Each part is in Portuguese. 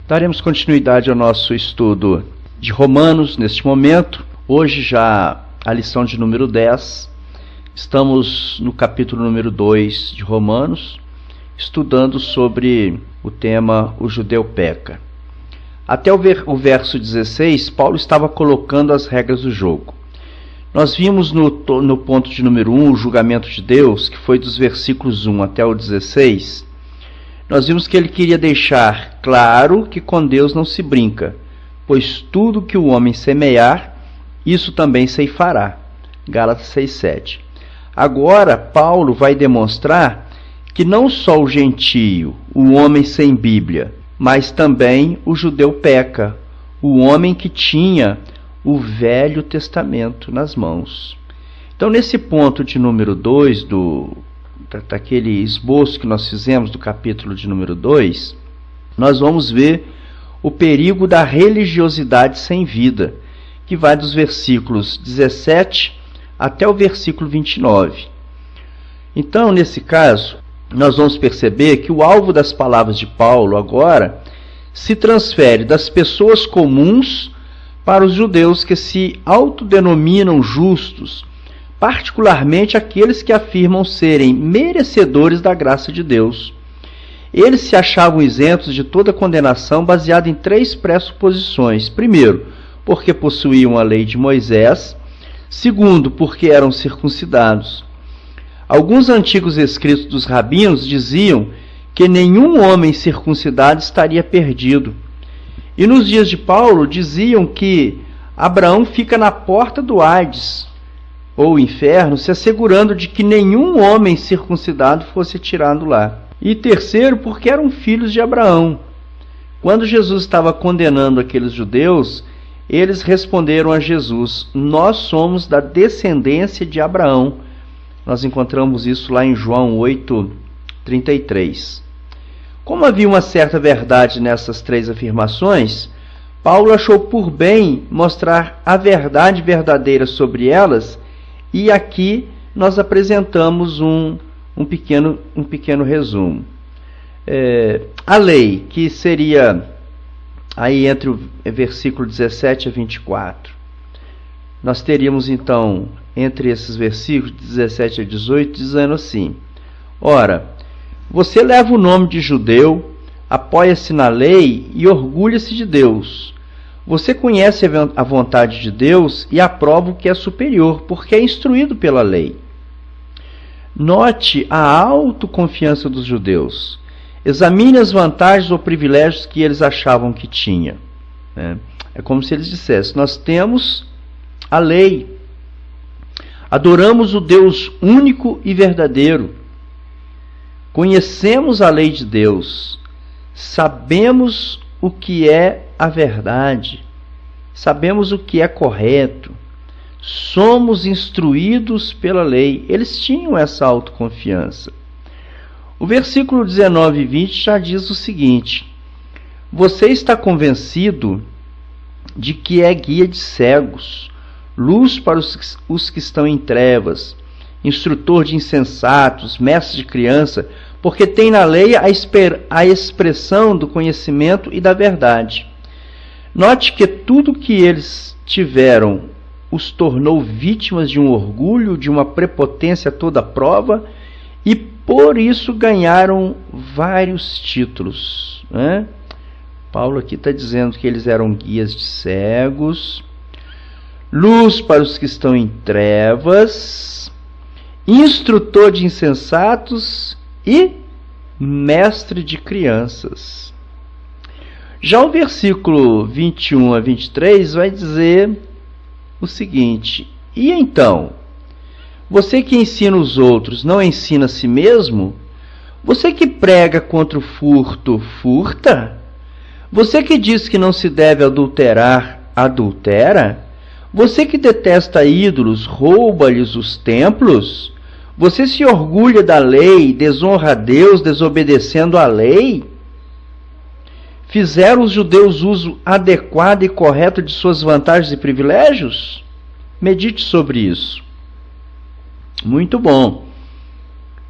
Daremos continuidade ao nosso estudo de Romanos neste momento. Hoje já a lição de número 10. Estamos no capítulo número 2 de Romanos, estudando sobre o tema O Judeu Peca. Até o verso 16, Paulo estava colocando as regras do jogo. Nós vimos no ponto de número 1, o julgamento de Deus, que foi dos versículos 1 até o 16. Nós vimos que ele queria deixar claro que com Deus não se brinca, pois tudo que o homem semear, isso também ceifará. Gálatas 6:7. Agora, Paulo vai demonstrar que não só o gentio, o homem sem Bíblia, mas também o judeu peca, o homem que tinha o Velho Testamento nas mãos. Então, nesse ponto de número 2, daquele esboço que nós fizemos do capítulo de número 2, nós vamos ver o perigo da religiosidade sem vida, que vai dos versículos 17 até o versículo 29. Então, nesse caso, nós vamos perceber que o alvo das palavras de Paulo agora se transfere das pessoas comuns para os judeus que se autodenominam justos, particularmente aqueles que afirmam serem merecedores da graça de Deus. Eles se achavam isentos de toda condenação baseada em 3 pressuposições. Primeiro, porque possuíam a lei de Moisés. Segundo, porque eram circuncidados. Alguns antigos escritos dos rabinos diziam que nenhum homem circuncidado estaria perdido. E nos dias de Paulo diziam que Abraão fica na porta do Hades, ou inferno, se assegurando de que nenhum homem circuncidado fosse tirado lá. E terceiro, porque eram filhos de Abraão. Quando Jesus estava condenando aqueles judeus, eles responderam a Jesus: nós somos da descendência de Abraão. Nós encontramos isso lá em João 8:33. Como havia uma certa verdade nessas 3 afirmações, Paulo achou por bem mostrar a verdade verdadeira sobre elas, e aqui nós apresentamos um pequeno resumo. A lei, que seria aí entre o versículo 17 a 24. Nós teríamos então, entre esses versículos 17 a 18, dizendo assim: ora, você leva o nome de judeu, apoia-se na lei e orgulha-se de Deus. Você conhece a vontade de Deus e aprova o que é superior, porque é instruído pela lei. Note a autoconfiança dos judeus. Examine as vantagens ou privilégios que eles achavam que tinha. É como se eles dissessem: nós temos a lei, adoramos o Deus único e verdadeiro, conhecemos a lei de Deus, sabemos o que é a verdade, sabemos o que é correto, somos instruídos pela lei. Eles tinham essa autoconfiança. O versículo 19 e 20 já diz o seguinte: você está convencido de que é guia de cegos, luz para os que estão em trevas, instrutor de insensatos, mestre de criança, porque tem na lei a expressão do conhecimento e da verdade. Note que tudo que eles tiveram os tornou vítimas de um orgulho, de uma prepotência a toda prova, e por isso ganharam vários títulos. Paulo aqui está dizendo que eles eram guias de cegos, luz para os que estão em trevas, instrutor de insensatos e mestre de crianças. Já o versículo 21 a 23 vai dizer o seguinte: e então, você que ensina os outros, não ensina a si mesmo? Você que prega contra o furto, furta? Você que diz que não se deve adulterar, adultera? Você que detesta ídolos, rouba-lhes os templos? Você se orgulha da lei, desonra a Deus, desobedecendo a lei? Fizeram os judeus uso adequado e correto de suas vantagens e privilégios? Medite sobre isso. Muito bom,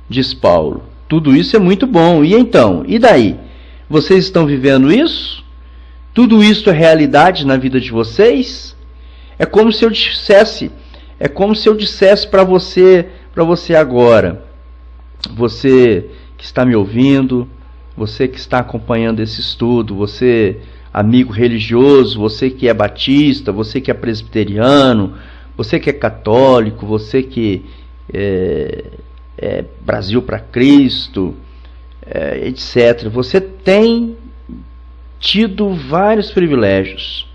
diz Paulo. Tudo isso é muito bom. E então? E daí? Vocês estão vivendo isso? Tudo isso é realidade na vida de vocês? É como se eu dissesse para você agora, você que está me ouvindo, você que está acompanhando esse estudo, você amigo religioso, você que é batista, você que é presbiteriano, você que é católico, você que é Brasil para Cristo, etc. Você tem tido vários privilégios.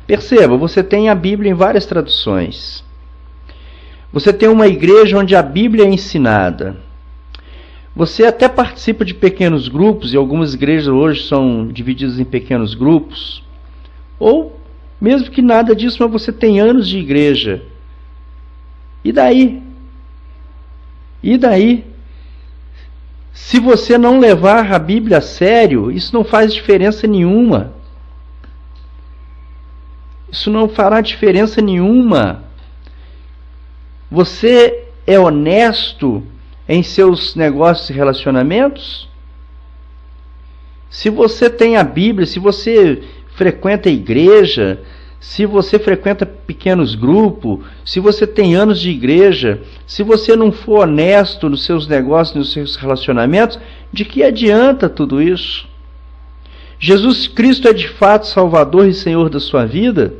Perceba, você tem a Bíblia em várias traduções. Você tem uma igreja onde a Bíblia é ensinada. Você até participa de pequenos grupos, e algumas igrejas hoje são divididas em pequenos grupos. Ou, mesmo que nada disso, mas você tem anos de igreja. E daí? E daí? Se você não levar a Bíblia a sério, isso não faz diferença nenhuma. Isso não fará diferença nenhuma. Você é honesto em seus negócios e relacionamentos? Se você tem a Bíblia, se você frequenta a igreja, se você frequenta pequenos grupos, se você tem anos de igreja, se você não for honesto nos seus negócios, nos seus relacionamentos, de que adianta tudo isso? Jesus Cristo é de fato Salvador e Senhor da sua vida?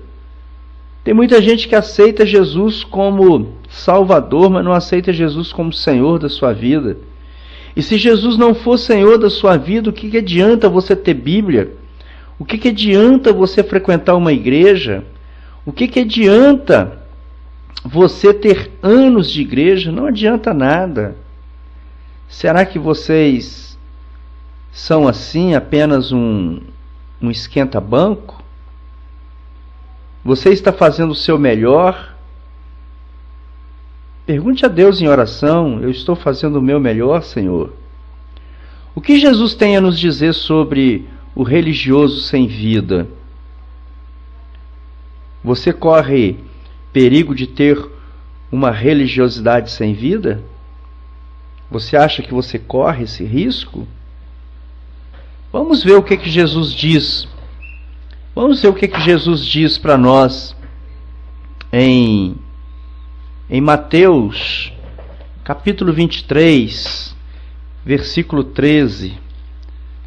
Tem muita gente que aceita Jesus como Salvador, mas não aceita Jesus como Senhor da sua vida. E se Jesus não for Senhor da sua vida, o que adianta você ter Bíblia? O que adianta você frequentar uma igreja? O que adianta você ter anos de igreja? Não adianta nada. Será que vocês são assim, apenas um esquenta-banco? Você está fazendo o seu melhor? Pergunte a Deus em oração: eu estou fazendo o meu melhor, Senhor? O que Jesus tem a nos dizer sobre o religioso sem vida? Você corre perigo de ter uma religiosidade sem vida? Você acha que você corre esse risco? Vamos ver o que Jesus diz. Vamos ver o que Jesus diz para nós em Mateus, capítulo 23, versículo 13.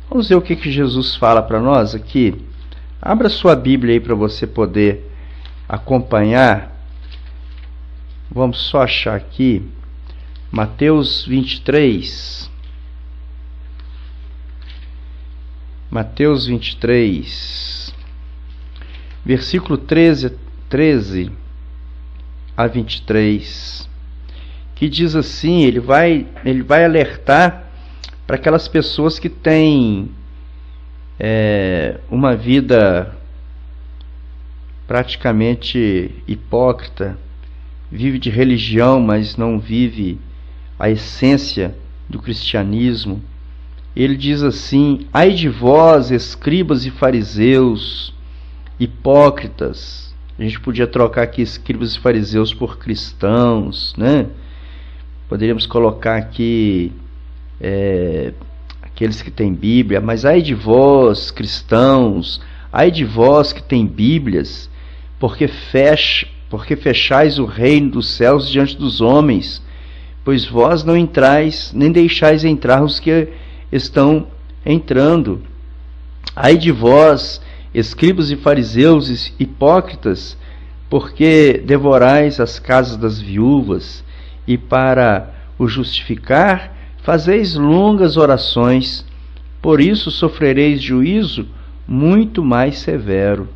Vamos ver o que Jesus fala para nós aqui. Abra sua Bíblia aí para você poder acompanhar. Vamos só achar aqui. Mateus 23. Mateus 23. Versículo 13 a 23. Que diz assim, ele vai alertar para aquelas pessoas que têm uma vida praticamente hipócrita, vive de religião, mas não vive a essência do cristianismo. Ele diz assim: ai de vós, escribas e fariseus, hipócritas. A gente podia trocar aqui escribas e fariseus por cristãos, né? Poderíamos colocar aqui aqueles que têm Bíblia, mas ai de vós, cristãos, ai de vós que têm Bíblias, porque fechais o reino dos céus diante dos homens, pois vós não entrais, nem deixais entrar os que estão entrando. Ai de vós, escribas e fariseus hipócritas, porque devorais as casas das viúvas, e para o justificar fazeis longas orações, por isso sofrereis juízo muito mais severo.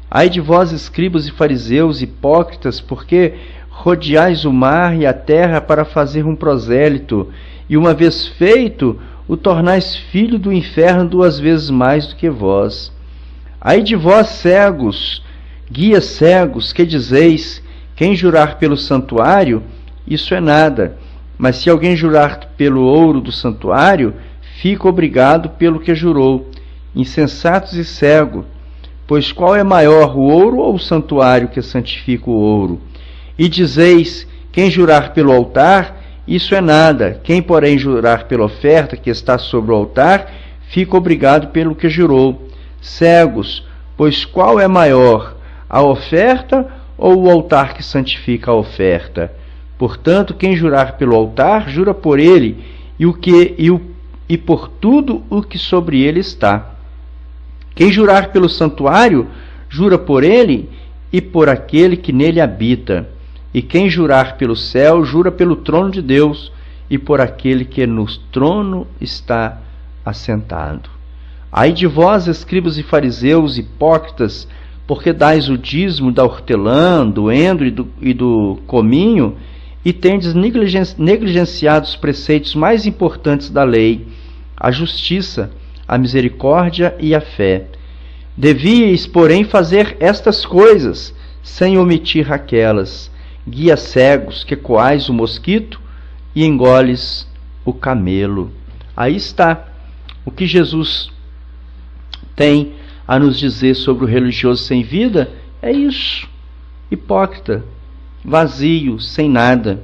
Ai de vós, escribas e fariseus hipócritas, porque rodeais o mar e a terra para fazer um prosélito, e uma vez feito, o tornais filho do inferno 2 vezes mais do que vós. Ai de vós, cegos, guias cegos, que dizeis: quem jurar pelo santuário, isso é nada, mas se alguém jurar pelo ouro do santuário, fica obrigado pelo que jurou. Insensatos e cego, pois qual é maior, o ouro ou o santuário que santifica o ouro? E dizeis: quem jurar pelo altar, isso é nada, quem porém jurar pela oferta que está sobre o altar, fica obrigado pelo que jurou. Cegos, pois qual é maior, a oferta ou o altar que santifica a oferta? Portanto, quem jurar pelo altar, jura por ele e por tudo o que sobre ele está. Quem jurar pelo santuário, jura por ele e por aquele que nele habita. E quem jurar pelo céu, jura pelo trono de Deus e por aquele que no trono está assentado. Ai de vós, escribas e fariseus, hipócritas, porque dais o dízimo da hortelã, do endro e do cominho, e tendes negligenciado os preceitos mais importantes da lei, a justiça, a misericórdia e a fé. Devíeis, porém, fazer estas coisas, sem omitir aquelas. Guia cegos, que coais o mosquito e engoles o camelo. Aí está o que Jesus tem a nos dizer sobre o religioso sem vida. É isso, hipócrita, vazio, sem nada.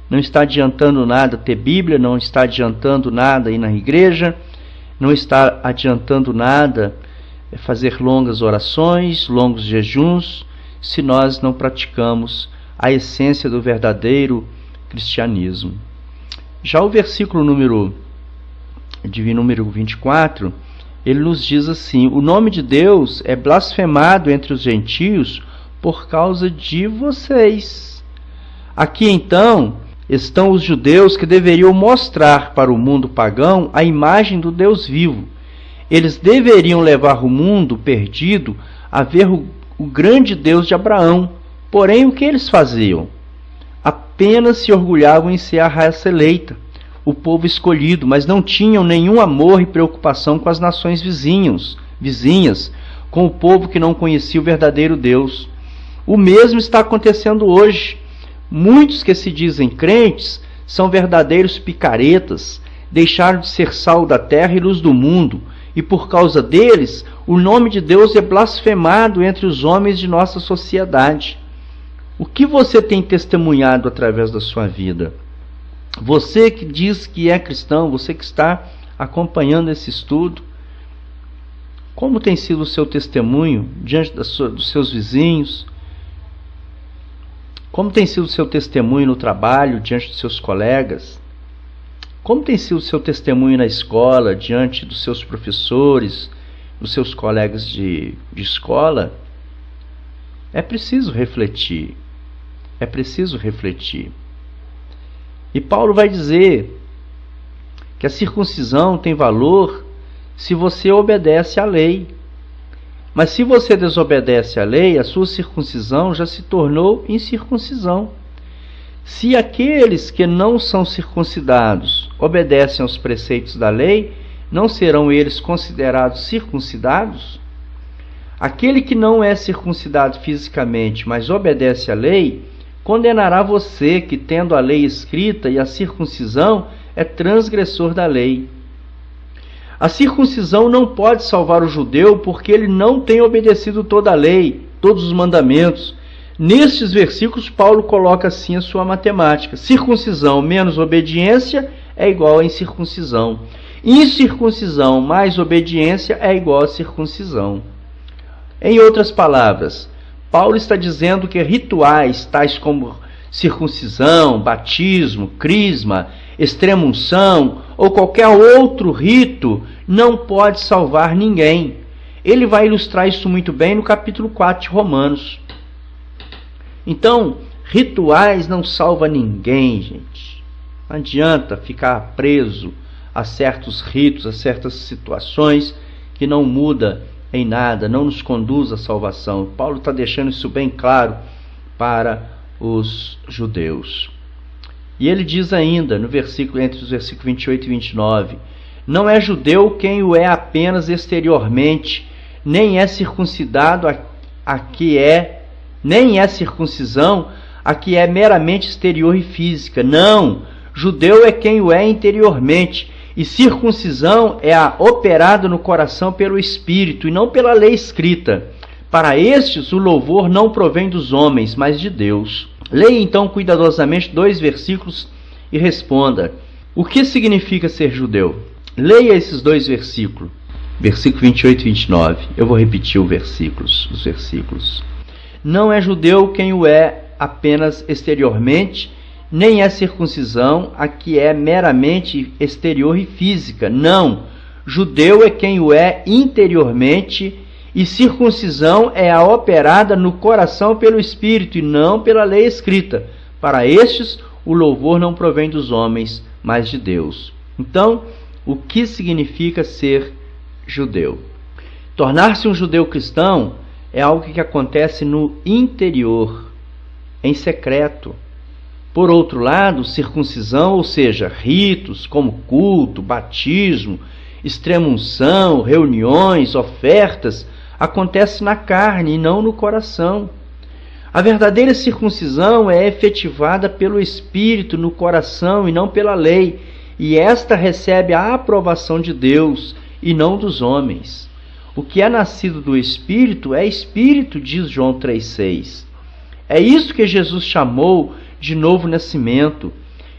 Não está adiantando nada ter Bíblia, não está adiantando nada ir na igreja, não está adiantando nada fazer longas orações, longos jejuns, se nós não praticamos a essência do verdadeiro cristianismo. Já o versículo número 24, ele nos diz assim: o nome de Deus é blasfemado entre os gentios por causa de vocês. Aqui então estão os judeus que deveriam mostrar para o mundo pagão a imagem do Deus vivo. Eles deveriam levar o mundo perdido a ver o grande Deus de Abraão. Porém, o que eles faziam? Apenas se orgulhavam em ser a raça eleita, o povo escolhido, mas não tinham nenhum amor e preocupação com as nações vizinhas, com o povo que não conhecia o verdadeiro Deus. O mesmo está acontecendo hoje. Muitos que se dizem crentes são verdadeiros picaretas, deixaram de ser sal da terra e luz do mundo, e por causa deles, o nome de Deus é blasfemado entre os homens de nossa sociedade. O que você tem testemunhado através da sua vida? Você que diz que é cristão, você que está acompanhando esse estudo, como tem sido o seu testemunho diante dos seus vizinhos? Como tem sido o seu testemunho no trabalho, diante dos seus colegas? Como tem sido o seu testemunho na escola, diante dos seus professores, dos seus colegas de escola? É preciso refletir. É preciso refletir. E Paulo vai dizer que a circuncisão tem valor se você obedece à lei. Mas se você desobedece à lei, a sua circuncisão já se tornou incircuncisão. Se aqueles que não são circuncidados obedecem aos preceitos da lei, não serão eles considerados circuncidados? Aquele que não é circuncidado fisicamente, mas obedece à lei, condenará você que, tendo a lei escrita e a circuncisão, é transgressor da lei. A circuncisão não pode salvar o judeu porque ele não tem obedecido toda a lei, todos os mandamentos. Nestes versículos, Paulo coloca assim a sua matemática: circuncisão menos obediência é igual a incircuncisão. Incircuncisão mais obediência é igual a circuncisão. Em outras palavras, Paulo está dizendo que rituais tais como circuncisão, batismo, crisma, extrema-unção ou qualquer outro rito não pode salvar ninguém. Ele vai ilustrar isso muito bem no capítulo 4 de Romanos. Então, rituais não salvam ninguém, gente. Não adianta ficar preso a certos ritos, a certas situações que não muda em nada, não nos conduz à salvação. Paulo está deixando isso bem claro para os judeus. E ele diz ainda, no versículo, entre os versículos 28 e 29, não é judeu quem o é apenas exteriormente, nem é circuncidado nem é circuncisão a que é meramente exterior e física. Não, judeu é quem o é interiormente, e circuncisão é a operada no coração pelo Espírito e não pela lei escrita. Para estes, o louvor não provém dos homens, mas de Deus. Leia então cuidadosamente 2 versículos e responda: o que significa ser judeu? Leia esses 2 versículos. versículo 28 e 29. Eu vou repetir os versículos. Não é judeu quem o é apenas exteriormente, nem é circuncisão a que é meramente exterior e física. Não, judeu é quem o é interiormente, e circuncisão é a operada no coração pelo Espírito e não pela lei escrita. Para estes, o louvor não provém dos homens, mas de Deus. Então, o que significa ser judeu? Tornar-se um judeu cristão é algo que acontece no interior, em secreto. Por outro lado, circuncisão, ou seja, ritos como culto, batismo, extrema-unção, reuniões, ofertas, acontece na carne e não no coração. A verdadeira circuncisão é efetivada pelo Espírito no coração e não pela lei, e esta recebe a aprovação de Deus e não dos homens. O que é nascido do Espírito é Espírito, diz João 3,6. É isso que Jesus chamou de novo nascimento.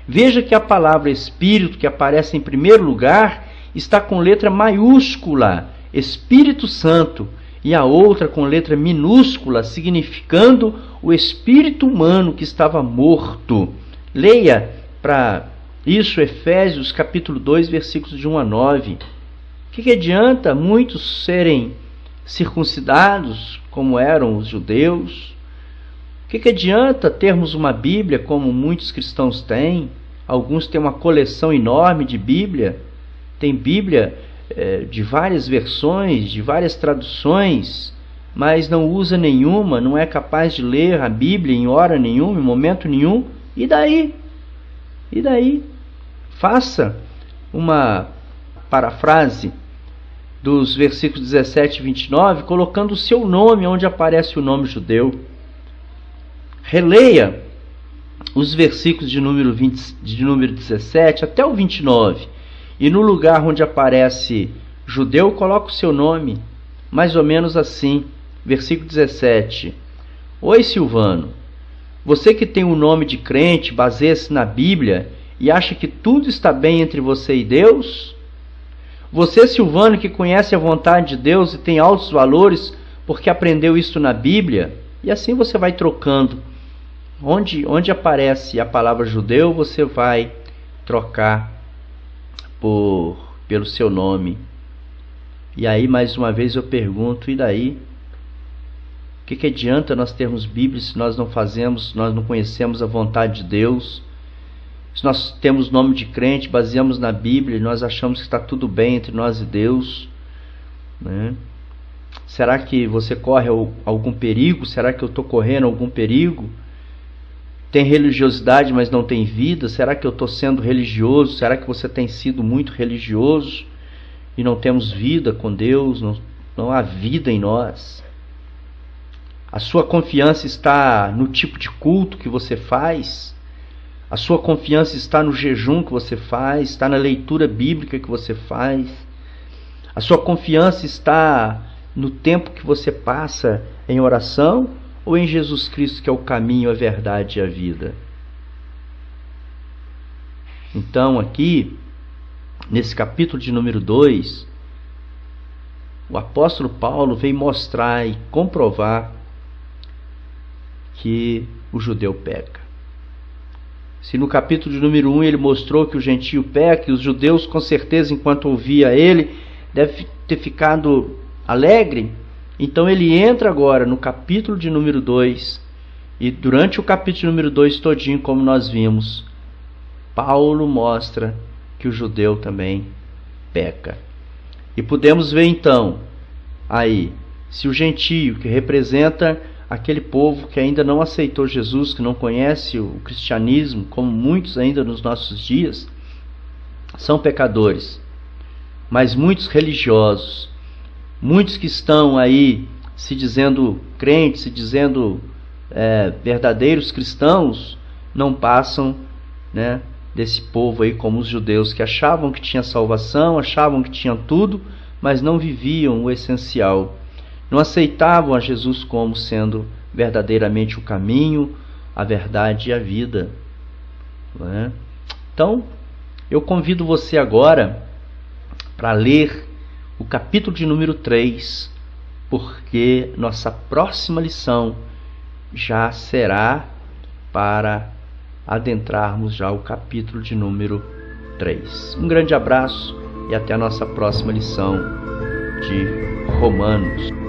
Veja que a palavra Espírito, que aparece em primeiro lugar, está com letra maiúscula, Espírito Santo, e a outra com letra minúscula, significando o espírito humano que estava morto. Leia para isso Efésios capítulo 2, versículos de 1 a 9. O que adianta muitos serem circuncidados, como eram os judeus? O que adianta termos uma Bíblia, como muitos cristãos têm? Alguns têm uma coleção enorme de Bíblia. Tem Bíblia de várias versões, de várias traduções, mas não usa nenhuma, não é capaz de ler a Bíblia em hora nenhuma, em momento nenhum. E daí? E daí? Faça uma parafrase dos versículos 17 e 29, colocando o seu nome onde aparece o nome judeu. Releia os versículos de número 17 até o 29. E no lugar onde aparece judeu, coloca o seu nome, mais ou menos assim. Versículo 17. Oi, Silvano, você que tem o nome de crente, baseia-se na Bíblia e acha que tudo está bem entre você e Deus? Você, Silvano, que conhece a vontade de Deus e tem altos valores porque aprendeu isso na Bíblia? E assim você vai trocando. Onde aparece a palavra judeu, você vai trocar pelo seu nome. E aí, mais uma vez, eu pergunto, e daí? O que adianta nós termos Bíblia se nós não conhecemos a vontade de Deus? Se nós temos nome de crente, baseamos na Bíblia e nós achamos que está tudo bem entre nós e Deus, né? Será que você corre algum perigo? Será que eu estou correndo algum perigo? Tem religiosidade, mas não tem vida? Será que eu estou sendo religioso? Será que você tem sido muito religioso e não temos vida com Deus? Não há vida em nós? A sua confiança está no tipo de culto que você faz? A sua confiança está no jejum que você faz? Está na leitura bíblica que você faz? A sua confiança está no tempo que você passa em oração? Ou em Jesus Cristo, que é o caminho, a verdade e a vida? Então, aqui, nesse capítulo de número 2, o apóstolo Paulo veio mostrar e comprovar que o judeu peca. Se no capítulo de número 1 ele mostrou que o gentio peca, e os judeus, com certeza, enquanto ouvia ele, deve ter ficado alegre. Então ele entra agora no capítulo de número 2, e durante o capítulo de número 2 todinho, como nós vimos, Paulo mostra que o judeu também peca. E podemos ver então, aí, se o gentio, que representa aquele povo que ainda não aceitou Jesus, que não conhece o cristianismo, como muitos ainda nos nossos dias, são pecadores, mas muitos religiosos, muitos que estão aí se dizendo crentes, se dizendo verdadeiros cristãos, não passam, né, desse povo aí como os judeus, que achavam que tinha salvação, achavam que tinham tudo, mas não viviam o essencial. Não aceitavam a Jesus como sendo verdadeiramente o caminho, a verdade e a vida. Não é? Então, eu convido você agora para ler o capítulo de número 3, porque nossa próxima lição já será para adentrarmos já o capítulo de número 3. Um grande abraço e até a nossa próxima lição de Romanos.